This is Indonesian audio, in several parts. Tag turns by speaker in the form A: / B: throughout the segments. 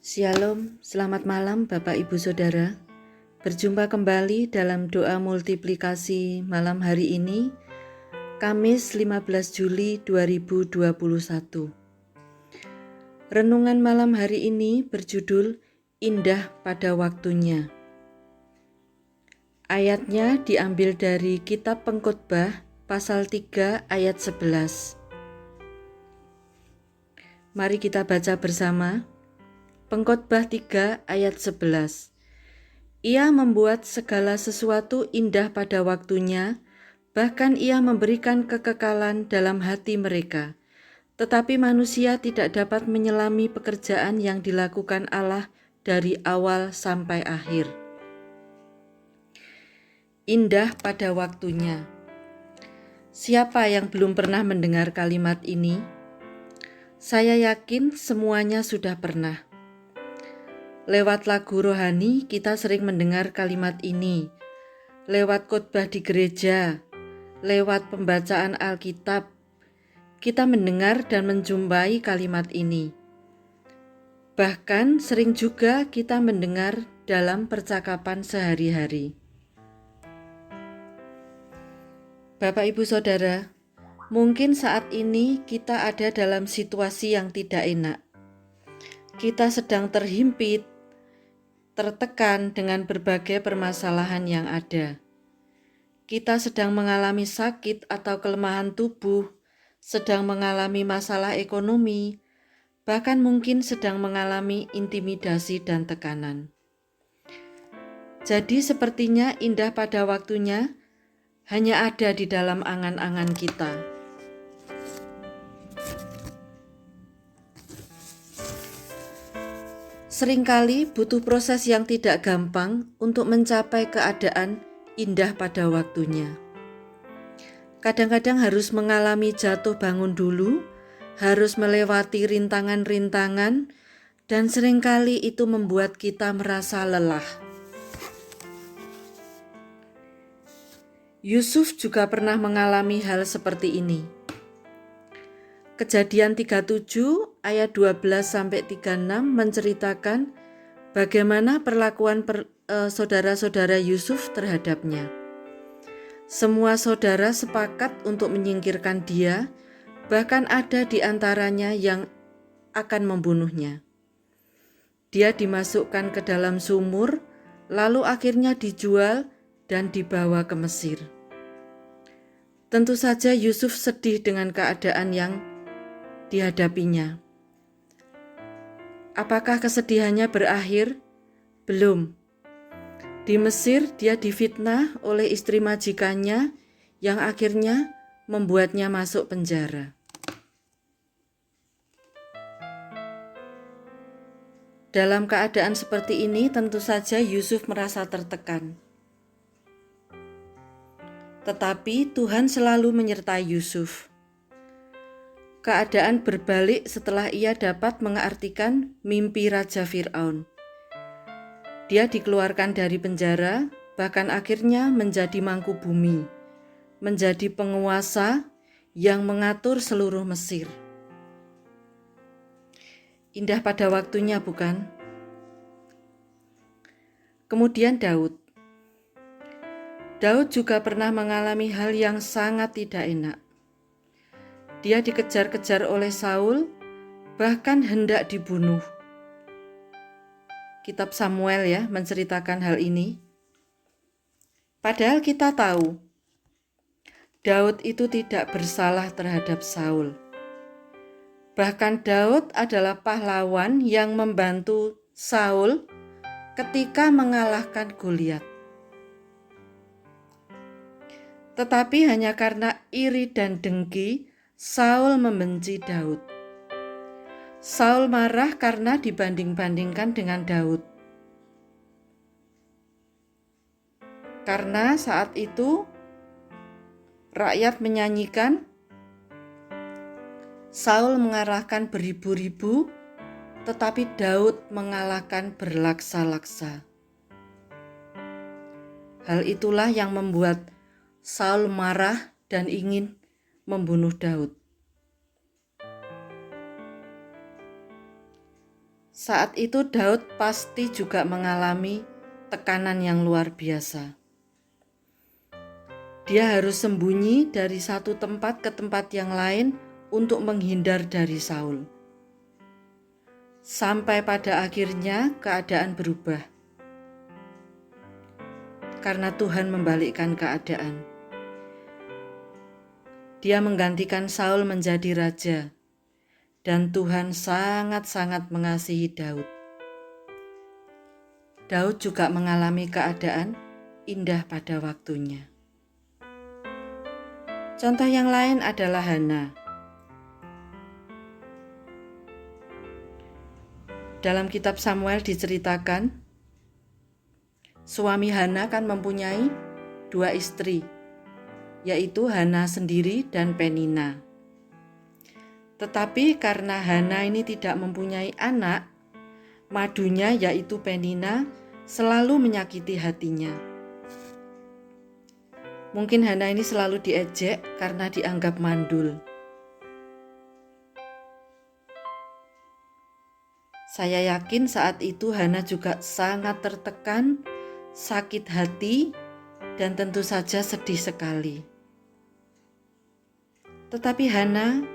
A: Shalom, selamat malam Bapak Ibu Saudara. Berjumpa kembali dalam doa multiplikasi malam hari ini, Kamis 15 Juli 2021. Renungan malam hari ini berjudul Indah pada Waktunya. Ayatnya diambil dari Kitab Pengkhotbah pasal 3 ayat 11. Mari kita baca bersama. Pengkhotbah 3 ayat 11. Ia membuat segala sesuatu indah pada waktunya, bahkan ia memberikan kekekalan dalam hati mereka. Tetapi manusia tidak dapat menyelami pekerjaan yang dilakukan Allah dari awal sampai akhir. Indah pada waktunya. Siapa yang belum pernah mendengar kalimat ini? Saya yakin semuanya sudah pernah. Lewat lagu rohani kita sering mendengar kalimat ini. Lewat khotbah di gereja, lewat pembacaan Alkitab, kita mendengar dan menjumpai kalimat ini. Bahkan sering juga kita mendengar dalam percakapan sehari-hari. Bapak Ibu Saudara, mungkin saat ini kita ada dalam situasi yang tidak enak. Kita sedang terhimpit, tertekan dengan berbagai permasalahan yang ada. Kita sedang mengalami sakit atau kelemahan tubuh, sedang mengalami masalah ekonomi, bahkan mungkin sedang mengalami intimidasi dan tekanan. Jadi sepertinya indah pada waktunya hanya ada di dalam angan-angan kita. Seringkali butuh proses yang tidak gampang untuk mencapai keadaan indah pada waktunya. Kadang-kadang harus mengalami jatuh bangun dulu, harus melewati rintangan-rintangan, dan seringkali itu membuat kita merasa lelah. Yusuf juga pernah mengalami hal seperti ini. Kejadian 37 ayat 12-36 menceritakan bagaimana perlakuan saudara-saudara Yusuf terhadapnya. Semua saudara sepakat untuk menyingkirkan dia, bahkan ada di antaranya yang akan membunuhnya. Dia dimasukkan ke dalam sumur, lalu akhirnya dijual dan dibawa ke Mesir. Tentu saja Yusuf sedih dengan keadaan yang dihadapinya. Apakah kesedihannya berakhir? Belum. Di Mesir dia difitnah oleh istri majikannya yang akhirnya membuatnya masuk penjara. Dalam keadaan seperti ini tentu saja Yusuf merasa tertekan. Tetapi Tuhan selalu menyertai Yusuf. Keadaan berbalik setelah ia dapat mengartikan mimpi Raja Fir'aun. Dia dikeluarkan dari penjara, bahkan akhirnya menjadi mangku bumi, menjadi penguasa yang mengatur seluruh Mesir. Indah pada waktunya, bukan? Kemudian Daud. Daud juga pernah mengalami hal yang sangat tidak enak. Dia dikejar-kejar oleh Saul, bahkan hendak dibunuh. Kitab Samuel menceritakan hal ini. Padahal kita tahu, Daud itu tidak bersalah terhadap Saul. Bahkan Daud adalah pahlawan yang membantu Saul ketika mengalahkan Goliat. Tetapi hanya karena iri dan dengki, Saul membenci Daud. Saul marah karena dibanding-bandingkan dengan Daud. Karena saat itu rakyat menyanyikan, Saul mengalahkan beribu-ribu, tetapi Daud mengalahkan berlaksa-laksa. Hal itulah yang membuat Saul marah dan ingin membunuh Daud. Saat itu Daud pasti juga mengalami tekanan yang luar biasa. Dia harus sembunyi dari satu tempat ke tempat yang lain untuk menghindar dari Saul. Sampai pada akhirnya keadaan berubah. Karena Tuhan membalikkan keadaan. Dia menggantikan Saul menjadi raja. Dan Tuhan sangat-sangat mengasihi Daud. Daud juga mengalami keadaan indah pada waktunya. Contoh yang lain adalah Hana. Dalam kitab Samuel diceritakan, suami Hana kan mempunyai 2 istri, yaitu Hana sendiri dan Penina. Tetapi karena Hana ini tidak mempunyai anak, madunya yaitu Penina selalu menyakiti hatinya. Mungkin Hana ini selalu diejek karena dianggap mandul. Saya yakin saat itu Hana juga sangat tertekan, sakit hati, dan tentu saja sedih sekali. Tetapi Hana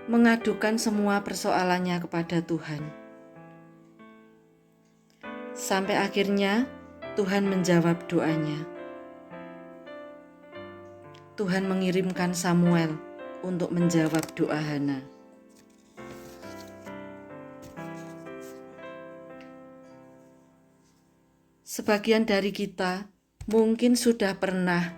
A: mengadukan semua persoalannya kepada Tuhan. Sampai akhirnya Tuhan menjawab doanya. Tuhan mengirimkan Samuel untuk menjawab doa Hana. Sebagian dari kita mungkin sudah pernah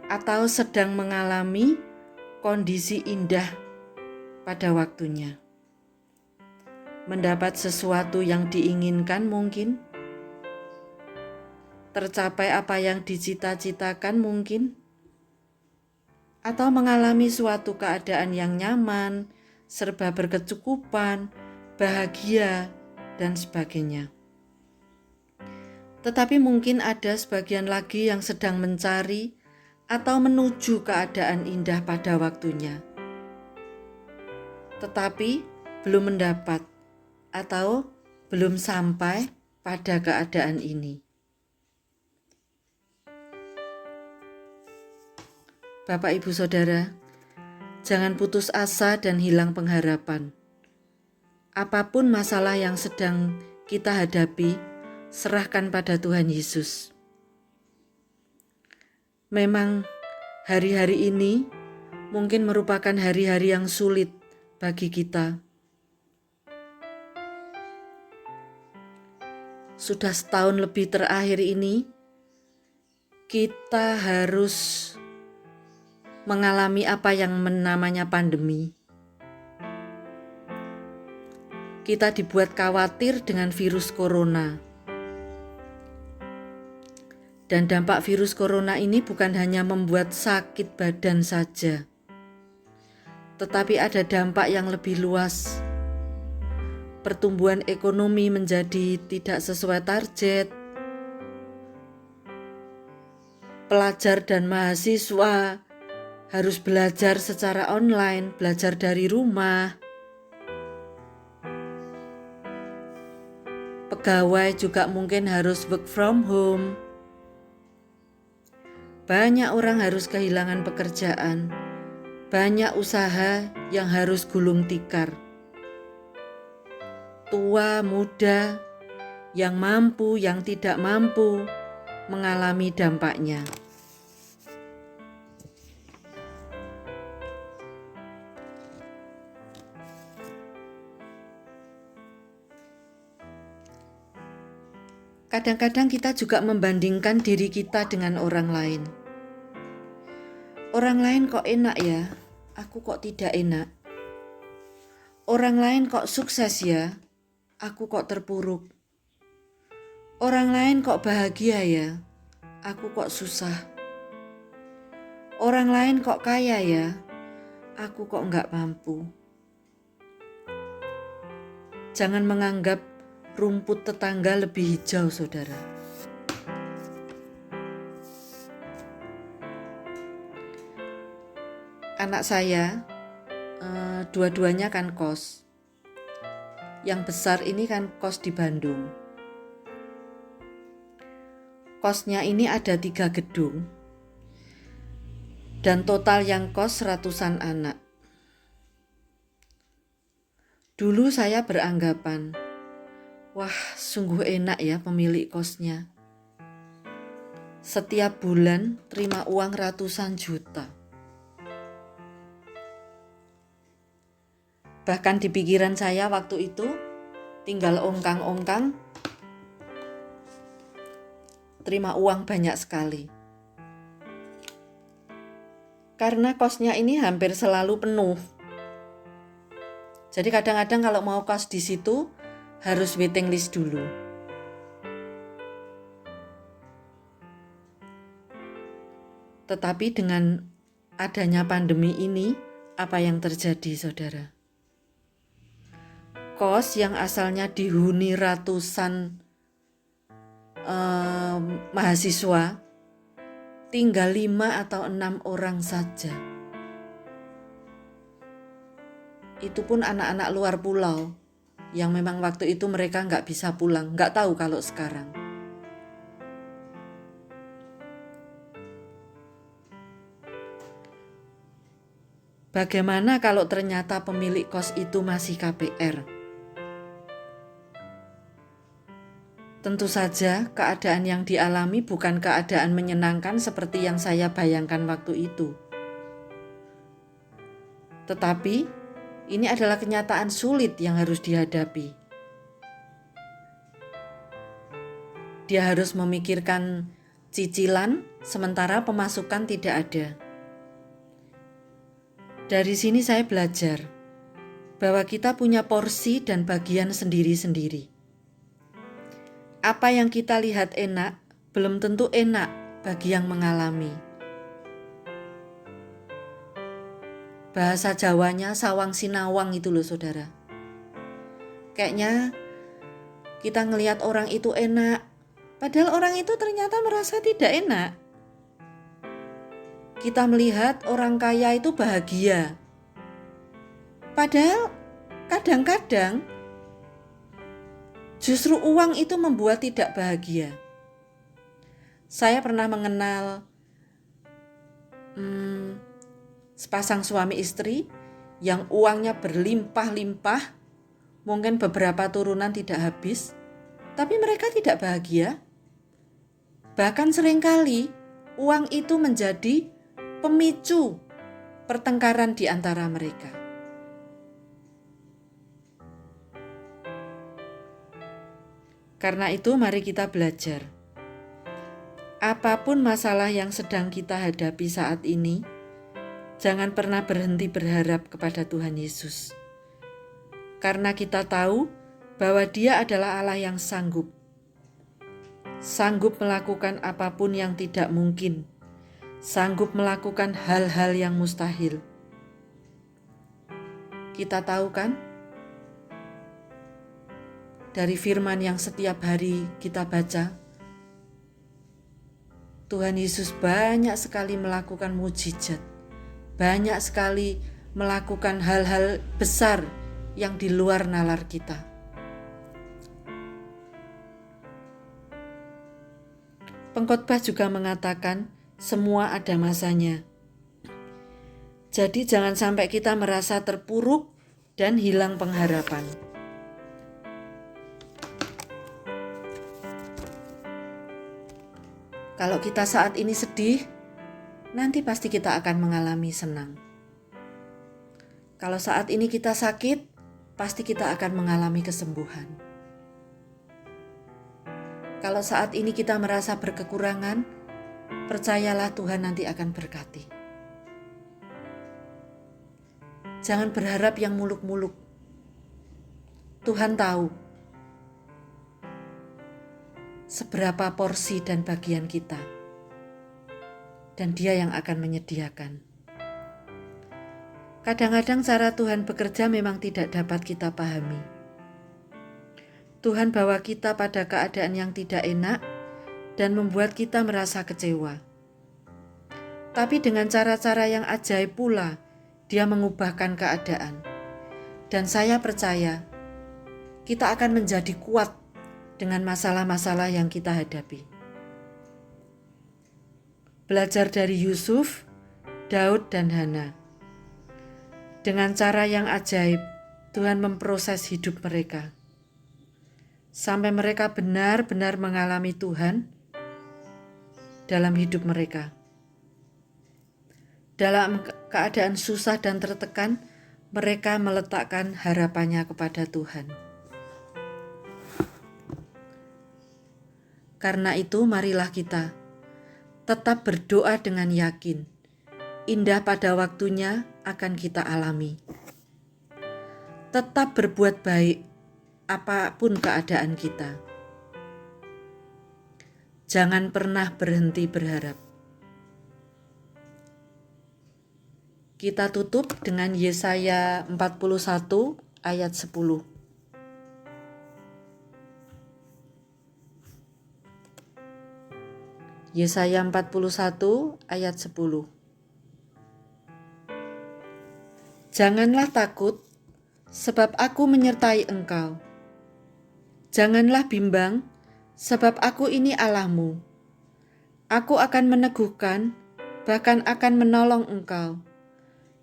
A: atau sedang mengalami kondisi indah pada waktunya. Mendapat sesuatu yang diinginkan mungkin, tercapai apa yang dicita-citakan mungkin, atau mengalami suatu keadaan yang nyaman, serba berkecukupan, bahagia, dan sebagainya. Tetapi mungkin ada sebagian lagi yang sedang mencari atau menuju keadaan indah pada waktunya, tetapi belum mendapat atau belum sampai pada keadaan ini. Bapak, Ibu, Saudara, jangan putus asa dan hilang pengharapan. Apapun masalah yang sedang kita hadapi, serahkan pada Tuhan Yesus. Memang hari-hari ini mungkin merupakan hari-hari yang sulit bagi kita. Sudah setahun lebih terakhir ini, kita harus mengalami apa yang namanya pandemi. Kita dibuat khawatir dengan virus corona. Dan dampak virus corona ini bukan hanya membuat sakit badan saja, tetapi ada dampak yang lebih luas. Pertumbuhan ekonomi menjadi tidak sesuai target. Pelajar dan mahasiswa harus belajar secara online, belajar dari rumah. Pegawai juga mungkin harus work from home. Banyak orang harus kehilangan pekerjaan, banyak usaha yang harus gulung tikar. Tua, muda, yang mampu, yang tidak mampu, mengalami dampaknya. Kadang-kadang kita juga membandingkan diri kita dengan orang lain. Orang lain kok enak ya, aku kok tidak enak. Orang lain kok sukses ya, aku kok terpuruk. Orang lain kok bahagia ya, aku kok susah. Orang lain kok kaya ya, aku kok enggak mampu. Jangan menganggap rumput tetangga lebih hijau, saudara. Anak saya, dua-duanya kan kos. yang besar ini kan kos di Bandung. Kosnya ini ada 3 gedung dan total yang kos ratusan anak. Dulu saya beranggapan, wah sungguh enak ya pemilik kosnya. Setiap bulan terima uang ratusan juta. Bahkan di pikiran saya waktu itu tinggal ongkang-ongkang, terima uang banyak sekali. Karena kosnya ini hampir selalu penuh. Jadi kadang-kadang kalau mau kos di situ harus waiting list dulu. Tetapi dengan adanya pandemi ini, apa yang terjadi, saudara? Kos yang asalnya dihuni ratusan mahasiswa, tinggal 5 atau 6 orang saja. Itu pun anak-anak luar pulau, yang memang waktu itu mereka nggak bisa pulang, nggak tahu kalau sekarang. Bagaimana kalau ternyata pemilik kos itu masih KPR? Tentu saja keadaan yang dialami bukan keadaan menyenangkan seperti yang saya bayangkan waktu itu. Tetapi ini adalah kenyataan sulit yang harus dihadapi. Dia harus memikirkan cicilan sementara pemasukan tidak ada. Dari sini saya belajar bahwa kita punya porsi dan bagian sendiri-sendiri. Apa yang kita lihat enak, belum tentu enak bagi yang mengalami. Bahasa Jawanya sawang sinawang itu loh saudara. Kayaknya kita ngelihat orang itu enak, padahal orang itu ternyata merasa tidak enak. Kita melihat orang kaya itu bahagia, padahal kadang-kadang justru uang itu membuat tidak bahagia. Saya pernah mengenal sepasang suami istri yang uangnya berlimpah-limpah, mungkin beberapa turunan tidak habis, tapi mereka tidak bahagia. Bahkan seringkali uang itu menjadi pemicu pertengkaran di antara mereka. Karena itu mari kita belajar. Apapun masalah yang sedang kita hadapi saat ini, jangan pernah berhenti berharap kepada Tuhan Yesus. Karena kita tahu bahwa Dia adalah Allah yang sanggup melakukan apapun yang tidak mungkin, sanggup melakukan hal-hal yang mustahil. Kita tahu kan? Dari firman yang setiap hari kita baca, Tuhan Yesus banyak sekali melakukan mukjizat, banyak sekali melakukan hal-hal besar yang di luar nalar kita. Pengkhotbah juga mengatakan semua ada masanya. Jadi jangan sampai kita merasa terpuruk dan hilang pengharapan. Kalau kita saat ini sedih, nanti pasti kita akan mengalami senang. Kalau saat ini kita sakit, pasti kita akan mengalami kesembuhan. Kalau saat ini kita merasa berkekurangan, percayalah Tuhan nanti akan berkati. Jangan berharap yang muluk-muluk. Tuhan tahu seberapa porsi dan bagian kita, dan Dia yang akan menyediakan. Kadang-kadang cara Tuhan bekerja memang tidak dapat kita pahami. Tuhan bawa kita pada keadaan yang tidak enak dan membuat kita merasa kecewa. Tapi dengan cara-cara yang ajaib pula, Dia mengubahkan keadaan. Dan saya percaya, kita akan menjadi kuat dengan masalah-masalah yang kita hadapi. Belajar dari Yusuf, Daud, dan Hana. Dengan cara yang ajaib, Tuhan memproses hidup mereka sampai mereka benar-benar mengalami Tuhan dalam hidup mereka. Dalam keadaan susah dan tertekan, mereka meletakkan harapannya kepada Tuhan. Karena itu, marilah kita tetap berdoa dengan yakin. Indah pada waktunya akan kita alami. Tetap berbuat baik, apapun keadaan kita. Jangan pernah berhenti berharap. Kita tutup dengan Yesaya 41 ayat 10. Yesaya 41 ayat 10. Janganlah takut, sebab aku menyertai engkau. Janganlah bimbang, sebab aku ini Allahmu. Aku akan meneguhkan, bahkan akan menolong engkau.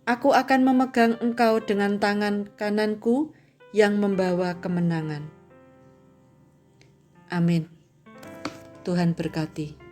A: Aku akan memegang engkau dengan tangan kananku yang membawa kemenangan. Amin. Tuhan berkati.